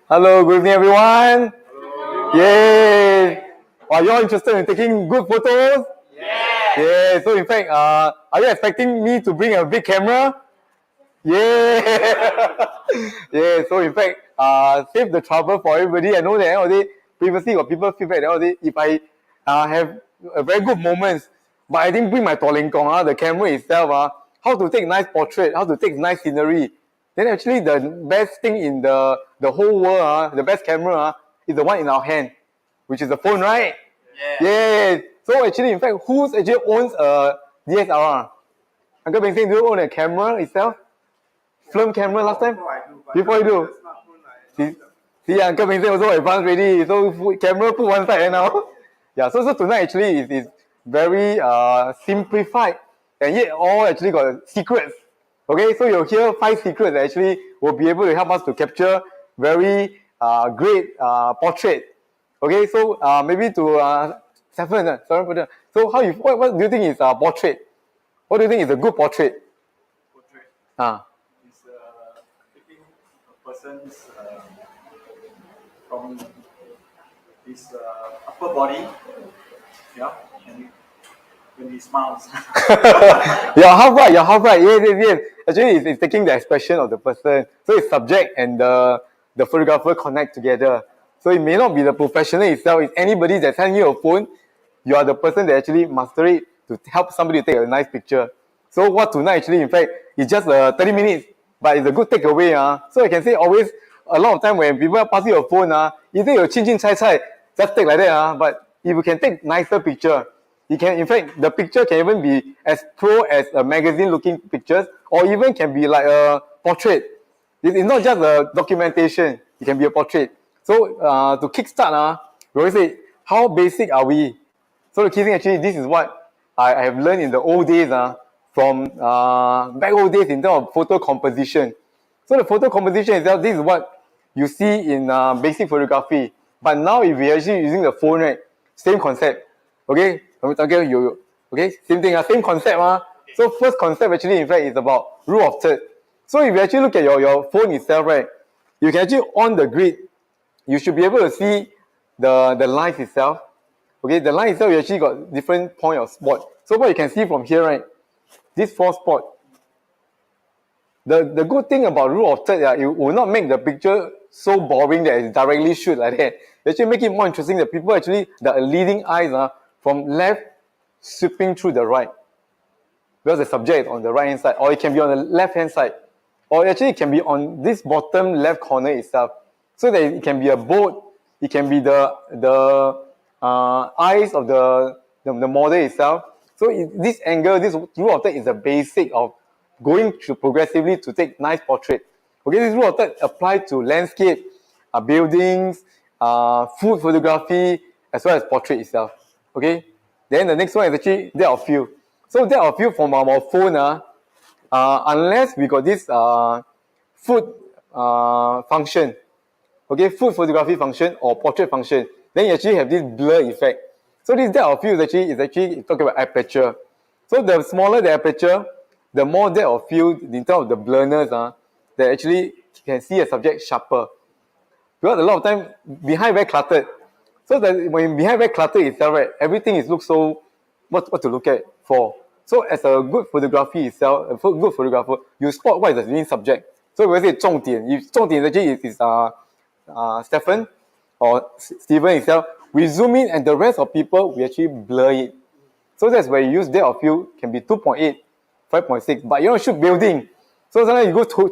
Hello, good evening, everyone. Hello. Yay! Are you all interested in taking good photos? Yeah. Yeah. So, in fact, are you expecting me to bring a big camera? Yeah. Yeah. So, in fact, save the trouble for everybody. I know that previously got people feedback that if I have a very good moments, but I didn't bring my tolengkong, the camera itself, how to take nice portrait, how to take nice scenery. Then actually the best thing in the whole world, the best camera is the one in our hand, which is the phone, right? Yeah. Yeah. So actually, in fact, who's actually owns a DSLR? Uncle Beng Seng, do you own a camera itself? Film camera last time? Before you do. See, Uncle Beng Seng also advanced already. So camera put one side now. Yeah. So tonight actually is very simplified, and yet all actually got secrets. Okay, so you'll hear 5 secrets that actually will be able to help us to capture very great portrait. Okay, so maybe to Stephen, sorry, so what do you think is a portrait? What do you think is a good portrait? Portrait is taking a person's from his upper body, yeah, and when he smiles. You're half right. Yes. Actually, it's taking the expression of the person. So it's subject and the photographer connect together. So it may not be the professional itself. It's anybody that's handing you a phone. You are the person that actually master it to help somebody to take a nice picture. So what tonight actually, in fact, is just 30 minutes, but it's a good takeaway. So I can say always, a lot of time when people pass you a phone, you think you're chin chai, just take like that. But if you can take nicer picture, you can, in fact, the picture can even be as pro as a magazine-looking pictures, or even can be like a portrait. It's not just a documentation. It can be a portrait. So to kickstart, we always say, how basic are we? So the key thing actually, this is what I have learned in the old days, from back old days in terms of photo composition. So the photo composition itself, this is what you see in basic photography. But now if we're actually using the phone, right, same concept. Okay, okay, same thing, same concept. So first concept actually, in fact, is about rule of third. So if you actually look at your phone itself, right, you can actually on the grid, you should be able to see the lines itself. Okay, the line itself, you actually got different point of spot. So what you can see from here, right, this 4 spot. The good thing about rule of third, it will not make the picture so boring that it's directly shoot like that. It actually make it more interesting that people actually, the leading eyes from left sweeping through the right. Because the subject is on the right hand side, or it can be on the left hand side, or actually it can be on this bottom left corner itself. So that it can be a boat, it can be the eyes of the model itself. So this angle, this rule of third is the basic of going to progressively to take nice portrait. Okay, this rule of third applies to landscape, buildings, food photography, as well as portrait itself. Okay, then the next one is actually depth of field. So depth of field from our phone, unless we got this food function, okay, food photography function or portrait function, then you actually have this blur effect. So this depth of field is actually talking about aperture. So the smaller the aperture, the more depth of field in terms of the blurriness, that actually can see a subject sharper. Because a lot of time behind very cluttered. So that when behind very cluttered itself, right, everything is look so what to look at for. So as a good photography itself, a good photographer, you spot what is the main subject. So we say 重点. If 重点 actually is Stephen or Steven itself, we zoom in and the rest of people we actually blur it. So that's where you use depth of field can be 2.8, 5.6, but you want to shoot building. So sometimes you go to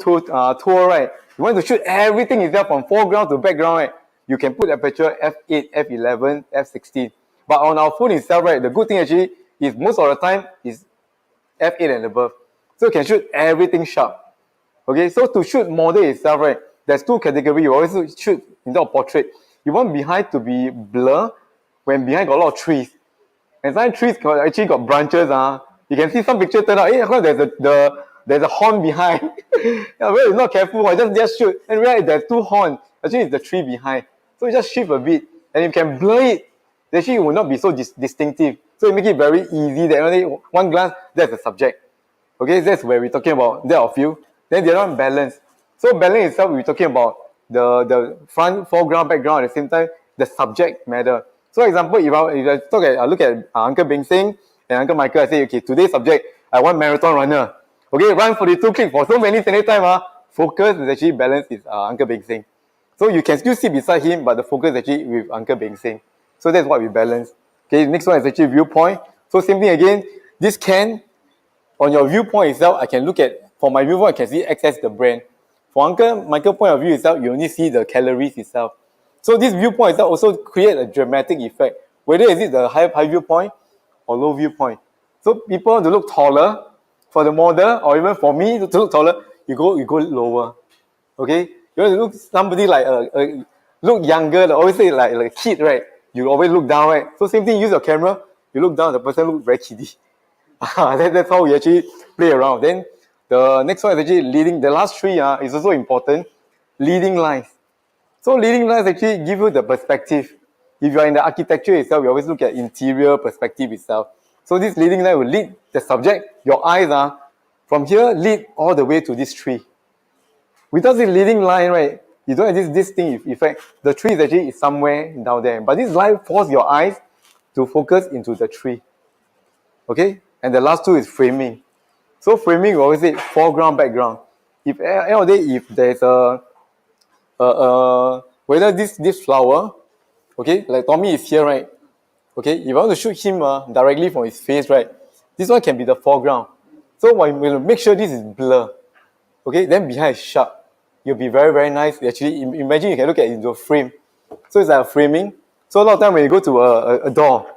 tour, right? You want to shoot everything itself from foreground to background, right? You can put aperture f8, f11, f16. But on our phone itself, right, the good thing actually is most of the time is f8 and above. So you can shoot everything sharp. Okay, so to shoot model itself, right, there's 2 categories. You always shoot in the portrait. You want behind to be blur when behind got a lot of trees. And some trees actually got branches. You can see some picture turn out, there's a horn behind. Yeah, well, it's not careful, just shoot. And realize there's 2 horns. Actually, it's the tree behind. So you just shift a bit. And if you can blur it, actually it will not be so distinctive. So you make it very easy that only one glance, that's the subject. Okay, that's where we're talking about depth of field. Then the other one, balance. So balance itself, we're talking about the front, foreground, background at the same time, the subject matter. So example, if I look at Uncle Beng Sing and Uncle Michael, I say, okay, today's subject, I want marathon runner. Okay, run 42 clicks for so many time. Focus is actually balanced with Uncle Beng Sing. So you can still sit beside him, but the focus is actually with Uncle Beng Sing. So that's what we balance. Okay, next one is actually viewpoint. So same thing again, this can, on your viewpoint itself, I can look at, for my viewpoint, I can see access the brand. For Uncle Michael point of view itself, you only see the calories itself. So this viewpoint itself also create a dramatic effect, whether is it the high viewpoint or low viewpoint. So people want to look taller, for the model, or even for me to look taller, you go lower. Okay? You want to look somebody like look younger, always say like a kid, right? You always look down, right? So same thing, use your camera, you look down, the person look very kiddie. That's how we actually play around. Then the next one is actually leading. The last three is also important. Leading lines. So leading lines actually give you the perspective. If you are in the architecture itself, we always look at interior perspective itself. So this leading line will lead the subject, your eyes from here lead all the way to this tree. Without this leading line, right, you don't have this thing effect. The tree is actually somewhere down there. But this line forces your eyes to focus into the tree. Okay? And the last two is framing. So framing, we always say foreground, background. If at the end of the day, if there's whether this flower, okay, like Tommy is here, right? Okay, if I want to shoot him directly from his face, right, this one can be the foreground. So when we make sure this is blur, okay, then behind is sharp. You'll be very, very nice. Actually, imagine you can look at it into a frame. So it's like a framing. So a lot of time when you go to a door,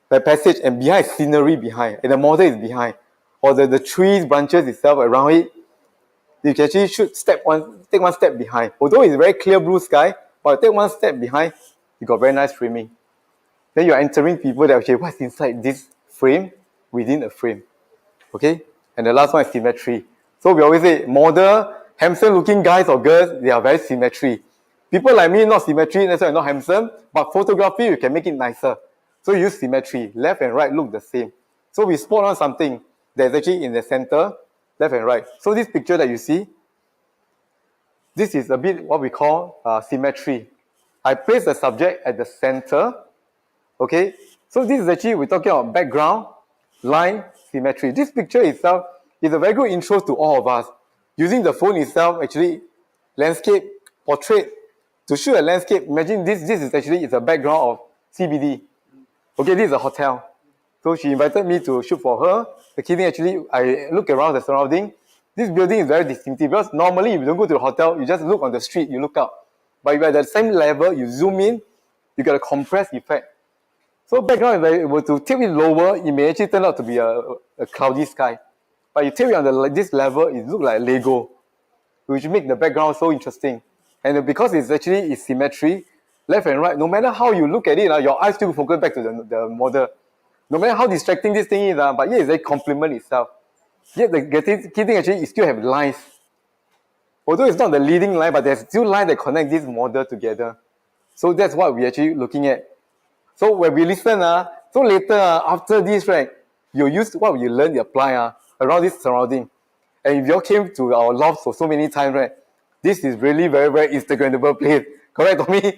the passage, and behind is scenery behind, and the model is behind, or the trees, branches itself around it, you can actually take one step behind. Although it's very clear blue sky, but take one step behind, you got very nice framing. Then you're entering people that actually, what's inside this frame within a frame. Okay? And the last one is symmetry. So we always say, model, handsome looking guys or girls, they are very symmetry. People like me, not symmetry, that's why I'm not handsome, but photography, you can make it nicer. So you use symmetry. Left and right look the same. So we spot on something that's actually in the center, left and right. So this picture that you see, this is a bit what we call symmetry. I place the subject at the center. Okay, so this is actually, we're talking about background, line, symmetry. This picture itself is a very good intro to all of us. Using the phone itself, actually, landscape, portrait. To shoot a landscape, imagine this is actually is a background of CBD. Okay, this is a hotel. So she invited me to shoot for her. The key thing actually, I look around the surrounding. This building is very distinctive because normally if you don't go to the hotel, you just look on the street, you look up. But if you're at the same level, you zoom in, you get a compressed effect. So background, if I were to tilt it lower, it may actually turn out to be a cloudy sky. But you tilt it on this level, it looks like Lego, which make the background so interesting. And because it's symmetry, left and right, no matter how you look at it, your eyes still focus back to the model. No matter how distracting this thing is, but yeah, it complement itself. Yet the key thing actually is still have lines. Although it's not the leading line, but there's still lines that connect this model together. So that's what we're actually looking at. So when we listen, so later after this, right, you use what you learn, you apply around this surrounding. And if you came to our loft for so many times, right, this is really very, very Instagrammable place. Correct, Tommy? Yes.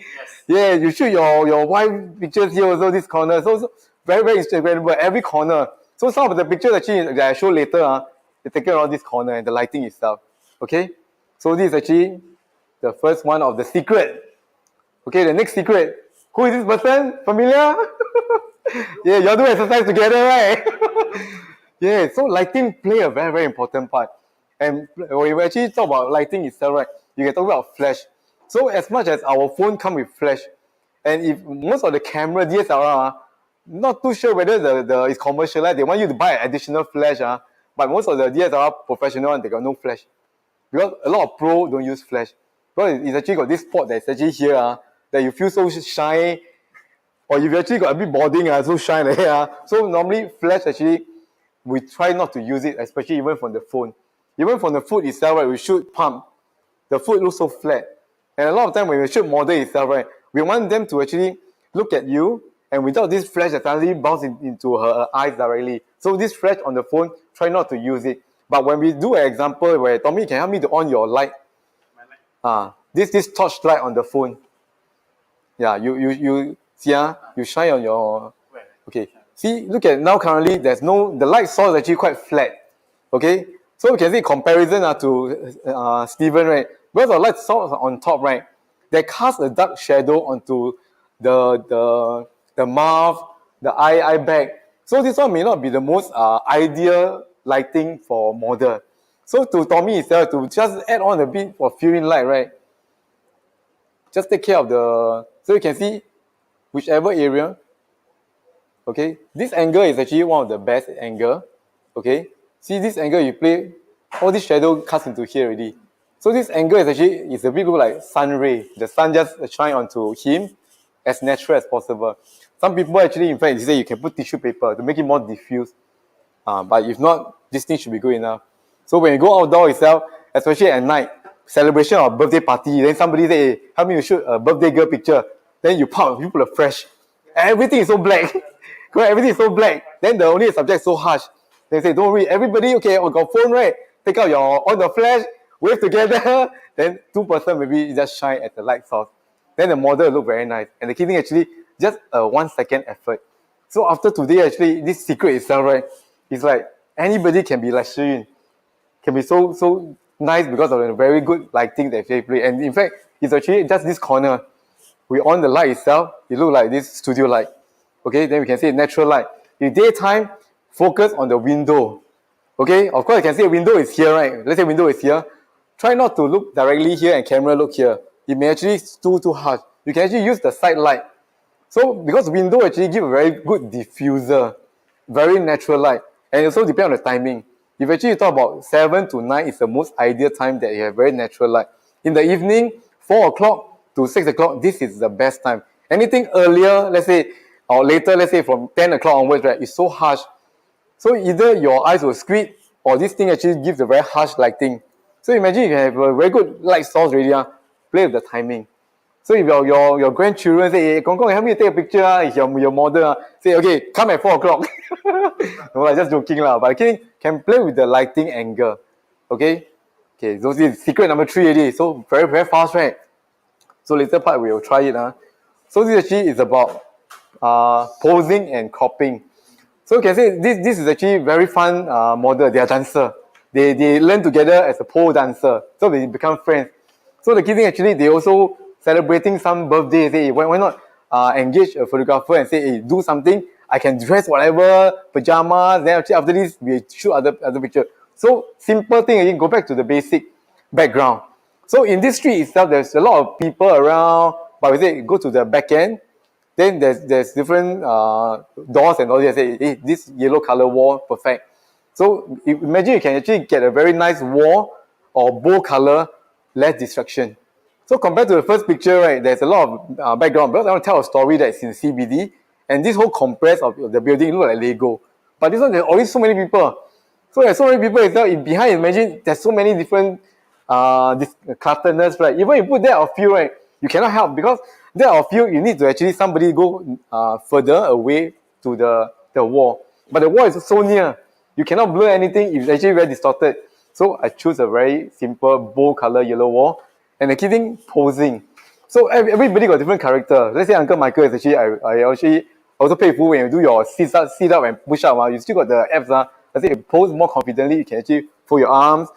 Yeah, you shoot your wife pictures here also, this corner. So very, very Instagrammable, every corner. So some of the pictures actually that I show later, they're taken around this corner and the lighting itself. Okay? So this is actually the first one of the secret. Okay, the next secret. Who is this person? Familiar? Yeah, you all do exercise together, right? Yeah, so lighting play a very, very important part. And when we actually talk about lighting itself, right, you can talk about flash. So as much as our phone come with flash, and if most of the camera DSLR, not too sure whether it's commercialized, they want you to buy an additional flash, but most of the DSLR professional, they got no flash. Because a lot of pro don't use flash. Because it's actually got this spot that's actually here, that you feel so shy, or if you actually got a bit balding, so shy like here. So normally flash actually, we try not to use it, especially even from the phone. Even from the foot itself, right, we shoot pump. The foot looks so flat. And a lot of time when we shoot model itself, right, we want them to actually look at you, and without this flash that suddenly bounce into her eyes directly. So this flash on the phone, try not to use it. But when we do an example where Tommy can help me to on your light. My light. this torchlight on the phone. Yeah, you see, you shine on your. Okay, see, look at now currently there's no, the light source is actually quite flat. Okay, so we can see comparison to Stephen, right? Because the light source on top, right, they cast a dark shadow onto the mouth, the eye bag. So this one may not be the most ideal lighting for model. So to Tommy itself, to just add on a bit of filling light, right? Just take care of the, so you can see whichever area. Okay, this angle is actually one of the best angle. Okay, see this angle you play, all this shadow cuts into here already. So this angle is actually, is a bit look like sun ray. The sun just shine onto him as natural as possible. Some people actually, in fact, they say you can put tissue paper to make it more diffuse. But if not, this thing should be good enough. So when you go outdoor itself, especially at night, celebration or birthday party, then somebody say, hey, help me to shoot a birthday girl picture. Then you pop, you put a flash. Everything is so black. Everything is so black. Then the only subject is so harsh. They say, don't worry, everybody, okay, on your phone, right? Take out on the flash, wave together. Then 2% maybe just shine at the light source. Then the model will look very nice. And the key thing actually, just a 1 second effort. So after today, actually, this secret itself, right? It's like anybody can be like Shiyun, can be so nice because of the very good lighting that they play. And in fact, it's actually just this corner. We on the light itself, it looks like this studio light. Okay, then we can see natural light. In daytime, focus on the window. Okay, of course you can see a window is here, right? Let's say window is here. Try not to look directly here and camera look here. It may actually too harsh. You can actually use the side light. So because window actually give a very good diffuser, very natural light. And also depend on the timing. If actually you talk about 7 to 9 is the most ideal time that you have very natural light. In the evening, 4 o'clock to 6 o'clock, this is the best time. Anything earlier, let's say, or later, let's say from 10 o'clock onwards, right, it's so harsh. So either your eyes will squint or this thing actually gives a very harsh lighting. So imagine you have a very good light source already, play with the timing. So if your grandchildren say, hey, Kong Kong, help me take a picture, if your model, say, okay, come at 4 o'clock. No, I'm just joking, but okay, can play with the lighting angle. Okay? Okay, so this is secret number 3 already. So very fast, right? So later part we will try it. So this actually is about posing and cropping. So you can say this is actually very fun model. They are dancer. They learn together as a pole dancer. So they become friends. So the key thing actually, they also celebrating some birthday. Say, why not engage a photographer and say, hey, do something. I can dress whatever, pajamas. Then actually after this, we shoot other picture. So simple thing again, go back to the basic background. So in this street itself, there's a lot of people around. But we say, go to the back end. Then there's different doors and all that. Say, hey, this yellow color wall, perfect. So imagine you can actually get a very nice wall or bold color, less distraction. So compared to the first picture, right, there's a lot of background. Because I want to tell a story that's in CBD, and this whole compress of the building look like Lego. But this one, there's always so many people. So there's so many people itself. Behind, imagine there's so many different clutterness, right? Even if you put that or few, right, you cannot help because that or few, you need to actually somebody go further away to the wall. But the wall is so near. You cannot blur anything. It's actually very distorted. So I choose a very simple bold color yellow wall. And the key thing, posing. So everybody got different character. Let's say Uncle Michael is actually, I actually also pay full when you do your sit up and push up. You still got the abs. Let's say you pose more confidently, you can actually fold your arms.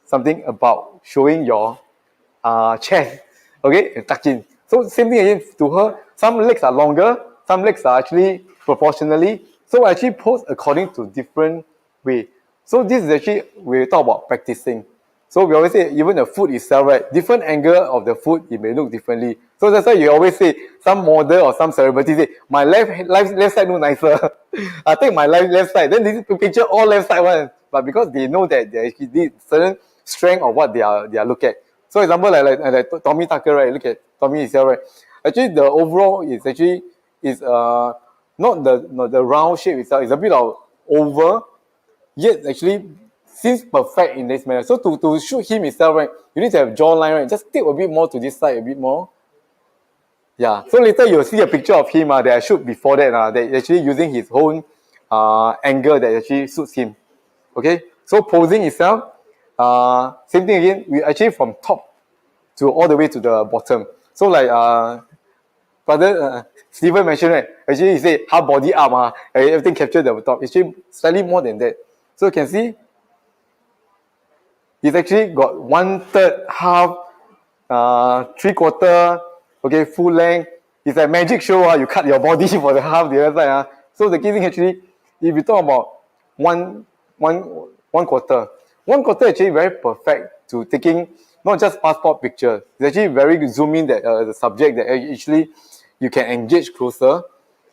Something about showing your chest. Okay, and tuck in. So same thing again to her. Some legs are longer, some legs are actually proportionally. So I actually pose according to different way. So this is actually, we talk about practicing. So we always say, even the foot itself, right? Different angle of the foot, it may look differently. So that's why you always say, some model or some celebrity say, my left side look nicer. I take my left side. Then this picture all left side one. But because they know that they actually did certain strength of what they are look at. So example like Tommy Tucker, right? Look at Tommy itself, right? Actually, the overall is actually not the round shape itself. It's a bit of oval, yet actually seems perfect in this manner. So to shoot him itself, right, you need to have jawline, right? Just tip a bit more to this side, a bit more. Yeah. So later you'll see a picture of him that I shoot before that. That actually using his own angle that actually suits him. Okay. So posing itself, same thing again. We actually from top to all the way to the bottom. So like brother Stephen mentioned, right? Actually he said half body up, everything captured at the top. Actually slightly more than that. So you can see it's actually got 1/3, half, 3/4, okay, full length. It's like magic show, you cut your body for the half the other side. So the key thing actually, if you talk about one quarter, 1/4 actually very perfect to taking not just passport picture. It's actually very good zoom in that the subject that actually you can engage closer.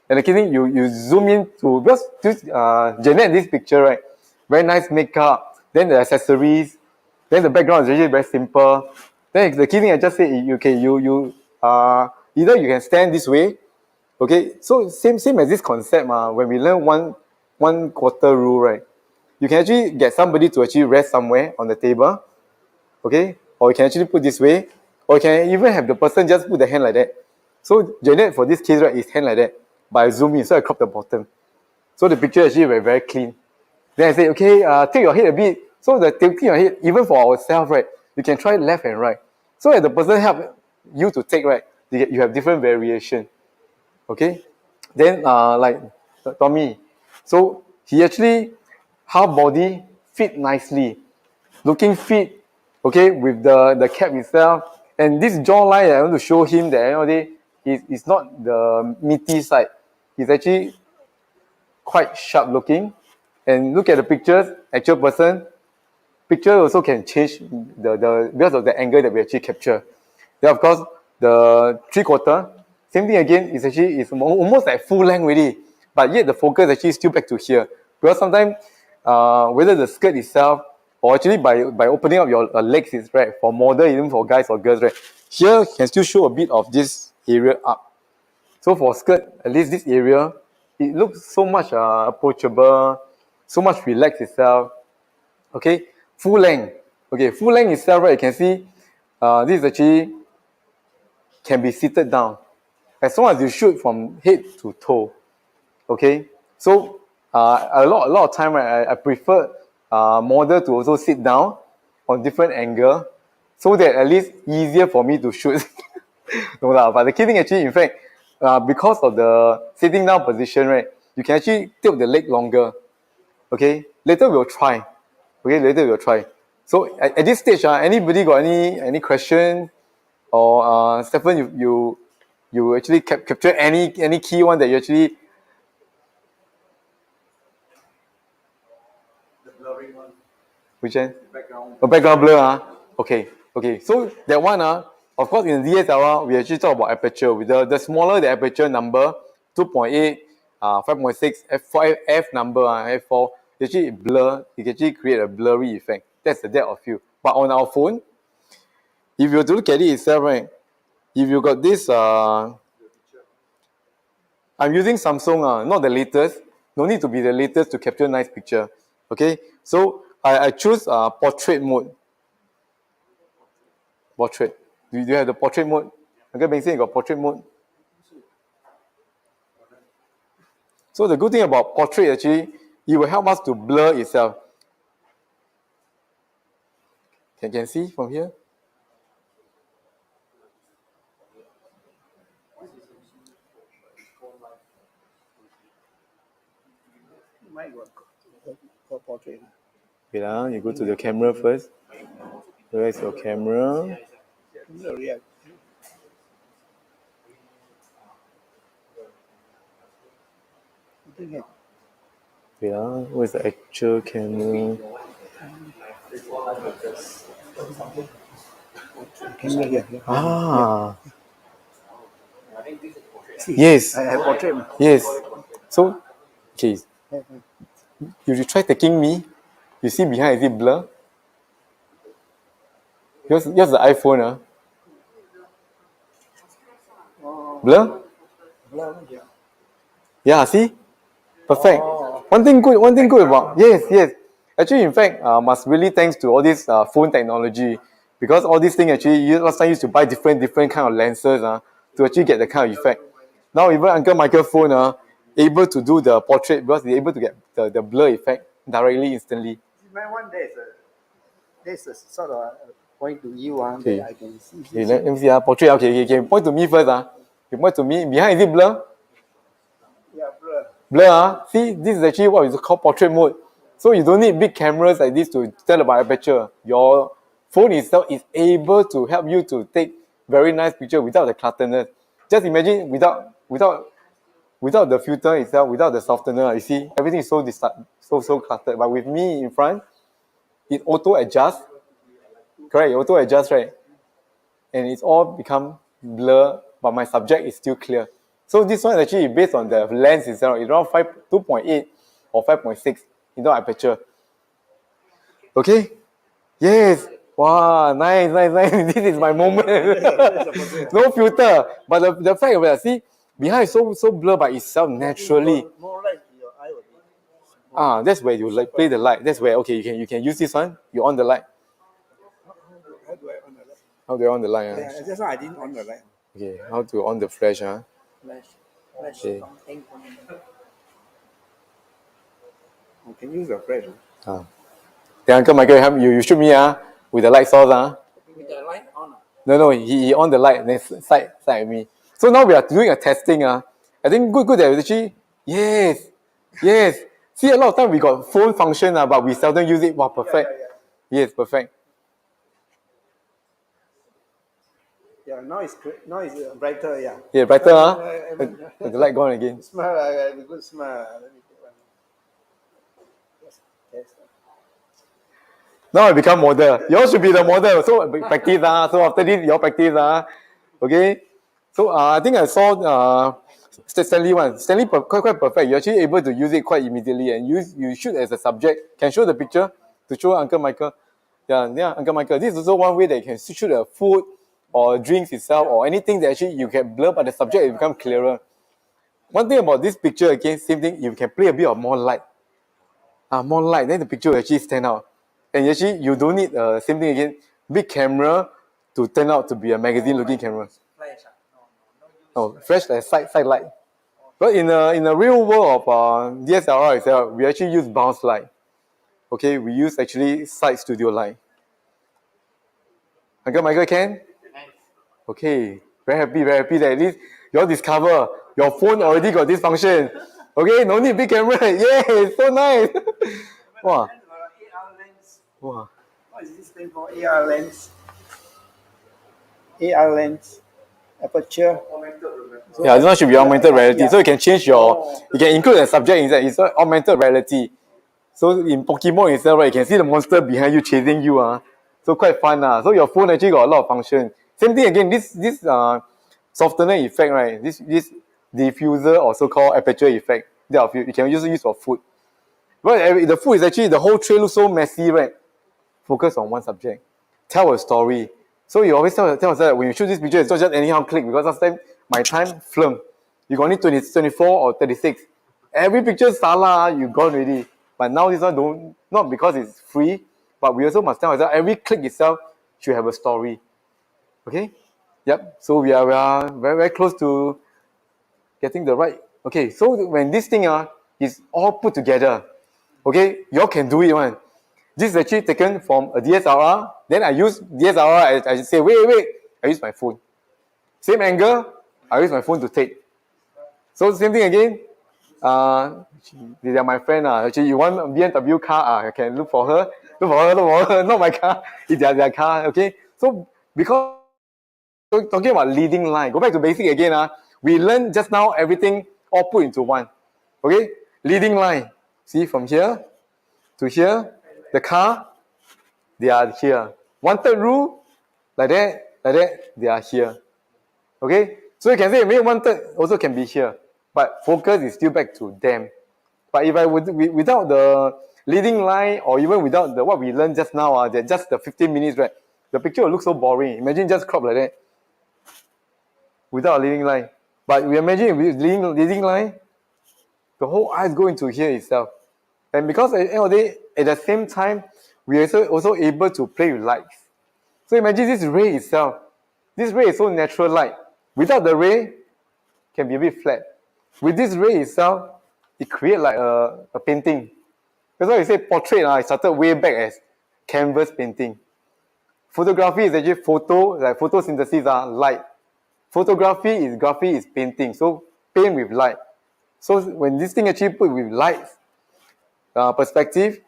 And the key thing, you zoom in to, because this, Janet, this picture, right? Very nice makeup, then the accessories, then the background is actually very simple. Then the key thing I just said, either you can stand this way, okay? So same as this concept, when we learn one quarter rule, right? You can actually get somebody to actually rest somewhere on the table, okay? Or you can actually put this way, or you can even have the person just put the hand like that. So Janet, for this case, right, is hand like that. But I zoom in, so I crop the bottom. So the picture actually very, very clean. Then I say, okay, tilt your head a bit. So the tilting your head, even for ourselves, right, you can try left and right. So as the person help you to take, right, you have different variation. Okay? Then like Tommy, so he actually half body fit nicely, looking fit, okay, with the cap itself. And this jawline, I want to show him that it's not the meaty side. He's actually quite sharp looking. And look at the pictures, actual person, picture also can change the because of the angle that we actually capture. Then of course the 3/4, same thing again, is actually is almost like full length already, but yet the focus actually still back to here. Because sometimes whether the skirt itself or actually by opening up your legs is right for model, even for guys or girls, right? Here can still show a bit of this area up. So for skirt, at least this area, it looks so much approachable, so much relaxed itself. Okay, full length. Okay, full length itself, right? You can see this is actually can be seated down as long as you shoot from head to toe. Okay, so a lot of time, right, I prefer model to also sit down on different angle so that at least easier for me to shoot. No lah, but the key thing actually, in fact, because of the sitting down position, right, you can actually tilt the leg longer. Okay, later we'll try. Okay, later we'll try. So at this stage, anybody got any question? Or Stephen, you actually capture any key one that you actually The blurring one, which one? background. A background blur. Okay. So that one, of course, in the DSLR, we actually talk about aperture. With the smaller the aperture number, 2.8, 5.6, f5, f number, f4, actually blur. It can actually create a blurry effect. That's the depth of field. But on our phone, if you were to look at it itself, right? If you got this, I'm using Samsung, not the latest. No need to be the latest to capture nice picture. Okay, so I choose portrait mode. Portrait. Do you have the portrait mode? Uncle Beng you got portrait mode. So the good thing about portrait actually, it will help us to blur itself. Can see from here? Portrait. Wait, you go to the camera first. Where's your camera? Wait, where's the actual camera? Ah. Yes. I have portrait. Yes. So, okay. If you try taking me, you see behind, is it blur? Yours the iPhone, Blur? Yeah, see? Perfect. One thing good about, yes. Actually, in fact, must really thanks to all this phone technology, because all these things actually, last time used to buy different kind of lenses to actually get the kind of effect. Now even Uncle Michael's phone able to do the portrait because they're able to get the blur effect directly, instantly. My one there's a sort of point to you, Okay. that I can see. Okay, let me see. Portrait. Okay. Point to me first. You point to me. Behind, is it blur? Yeah, blur. Blur. See, this is actually what is called portrait mode. So you don't need big cameras like this to tell about aperture. Your phone itself is able to help you to take very nice picture without the clutterness. Just imagine without the filter itself, without the softener, you see, everything is so cluttered. But with me in front, it auto adjusts. Correct, it auto adjusts, right? And it's all become blur, but my subject is still clear. So this one actually based on the lens itself, it's around 2.8 or 5.6 in aperture. Okay? Yes. Wow, nice. This is my moment. No filter. But the fact of it, see, behind is so blur by itself naturally. More light, your eye will be. That's where you like play the light. That's where you can use this one. You on the light. How do I on the light? How do you on the light? Yeah, just now I didn't on the light. Okay, how to on the flash? Flash. Okay. You can use the flash. Then Uncle Michael help you shoot me with the light source. With the light on. No, he on the light, then side at me. So now we are doing a testing. I think good that actually, yes. See, a lot of time we got phone function, but we seldom use it. Wow, perfect. Yes, perfect. Yeah, now it's brighter, yeah. Yeah, brighter, the light gone again. Smile, a good smile. Let me take one. Just test. Now I become model. You all should be the model. So practice. So after this, you all practice. Okay. So I think I saw Stanley one. Stanley quite perfect. You're actually able to use it quite immediately, and you shoot as a subject. Can show the picture to show Uncle Michael. Yeah, Uncle Michael. This is also one way that you can shoot a food or drinks itself or anything that actually you can blur, but the subject will become clearer. One thing about this picture again, same thing. You can play a bit of more light. More light, then the picture will actually stand out. And actually, you don't need same thing again, big camera to turn out to be a magazine-looking camera. Flash. No, flash like side light. But in the real world of DSLR itself, we actually use bounce light. Okay, we use actually side studio light. Uncle Michael can? Okay, very happy that at least you all discover your phone already got this function. Okay, no need big camera. Yeah, so nice. Wow. AR lens. Wow. What is this thing called? AR lens. AR lens. Aperture. Yeah, this one should be augmented reality. So you can change you can include a subject inside. It's augmented reality. So in Pokemon itself, right, you can see the monster behind you chasing you. So quite fun. So your phone actually got a lot of function. Same thing again, this softener effect, right? This diffuser or so-called aperture effect that you can also use for food. But the food is actually, the whole tray looks so messy, right? Focus on one subject. Tell a story. So you always tell yourself that when you shoot this picture, it's not just anyhow click, because last time, my time, film. You got only 24 or 36. Every picture, salah, you gone already. But now this one don't, not because it's free, but we also must tell ourselves every click itself should have a story. Okay? Yep. So we are very, very close to getting the right. Okay, so when this thing is all put together, okay, you all can do it one. This is actually taken from a DSLR. Then I use DSLR. I say, wait. I use my phone. Same angle. I use my phone to take. So same thing again. They are my friend. Actually, you want a BMW car? I can look for her. Not my car. It's their car. Okay. So because talking about leading line, go back to basic again. We learned just now everything all put into one. Okay. Leading line. See from here to here. The car, they are here. Wanted rule, like that, they are here. Okay? So you can say maybe wanted also can be here. But focus is still back to them. But if I would, without the leading line or even without what we learned just now, that just the 15 minutes, right? The picture will look so boring. Imagine just crop like that. Without a leading line. But we imagine with leading line, the whole eyes go into here itself. And because at the end of the day, at the same time, we are also able to play with lights. So imagine this ray itself. This ray is so natural light. Without the ray, it can be a bit flat. With this ray itself, it creates like a painting. That's why you say portrait, it started way back as canvas painting. photography is actually like photosynthesis, light. Graphy is painting. So paint with light. So when this thing actually put with light perspective,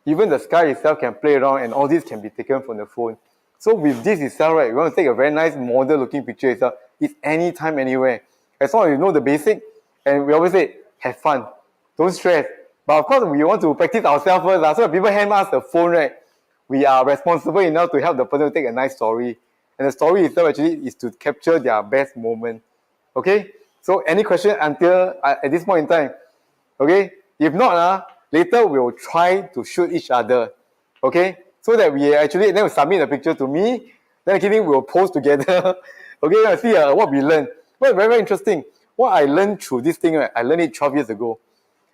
even the sky itself can play around and all this can be taken from the phone. So with this itself, right, we want to take a very nice model looking picture itself. It's anytime, anywhere. As long as you know the basic, and we always say, have fun. Don't stress. But of course, we want to practice ourselves first. So when people hand us the phone, right, we are responsible enough to help the person to take a nice story. And the story itself actually is to capture their best moment. Okay? So any question until at this point in time? Okay? If not, later we will try to shoot each other. Okay? So that we actually, then we submit the picture to me, then again we will post together. Okay? Let's see what we learned. Well, very, very interesting. What I learned through this thing, right, I learned it 12 years ago.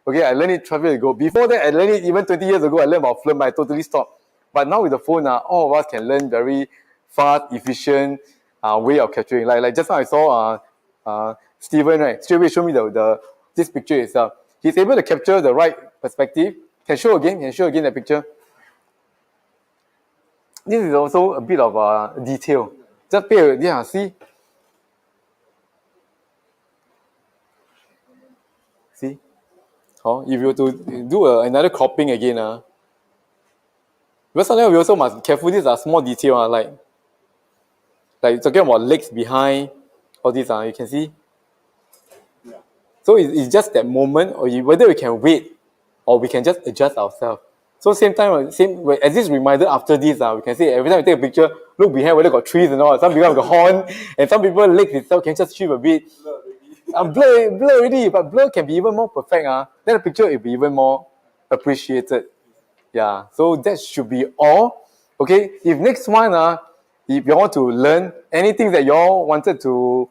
Okay, I learned it 12 years ago. Before that, I learned it even 20 years ago. I learned about film, but I totally stopped. But now with the phone, all of us can learn very fast, efficient way of capturing. Like just now I saw Steven, right? Straight away show me this picture itself. He's able to capture the right perspective. Can show again the picture. This is also a bit of detail. Just pay, see? See? If you were to do another cropping again, because sometimes we also must be careful. These are small details, like talking about legs behind, all these, you can see. So it's just that moment, or whether we can wait, or we can just adjust ourselves. So as this reminder after this, we can say every time we take a picture, look behind whether got trees and all. Some people have got horn, and some people legs itself can just shift a bit. Blur already, but blur can be even more perfect. Then the picture will be even more appreciated. Yeah, so that should be all. Okay, if next one, if you want to learn anything that you all wanted to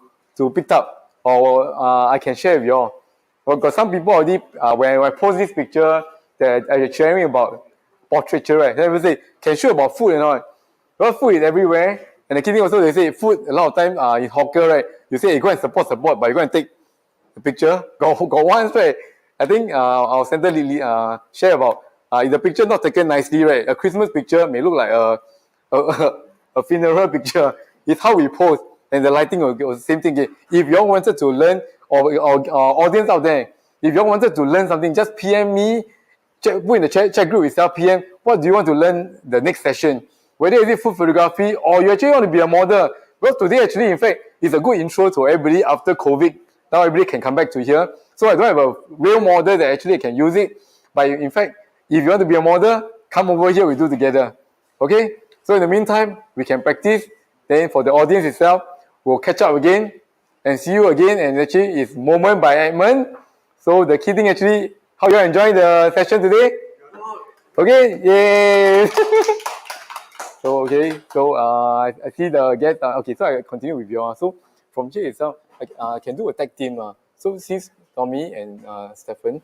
pick up, or I can share with you all. Because some people already, when I post this picture that I'm sharing about portraiture, right? They will say, can show about food and all. Because food is everywhere. And the key thing also, they say food, a lot of time in hawker, right? You say, hey, go and support, but you go and take the picture. Got once, right? I think our center Lily share about if the picture not taken nicely, right? A Christmas picture may look like a funeral picture. It's how we pose, and the lighting will the same thing. If you all wanted to learn, or audience out there, if you all wanted to learn something, just PM me. Put in the chat group itself, PM. What do you want to learn the next session? Whether is it food photography or you actually want to be a model. Well, today actually, in fact, is a good intro to everybody after COVID. Now everybody can come back to here. So I don't have a real model that actually can use it. But in fact, if you want to be a model, come over here, we do together. Okay? So in the meantime, we can practice. Then for the audience itself, we'll catch up again and see you again. And actually, it's Moment by Edmund. So the key thing actually, how you enjoying the session today? Okay, yay! So I see the guest. Okay, so I continue with you. So from here itself, I can do a tag team. So since Tommy and Stephen,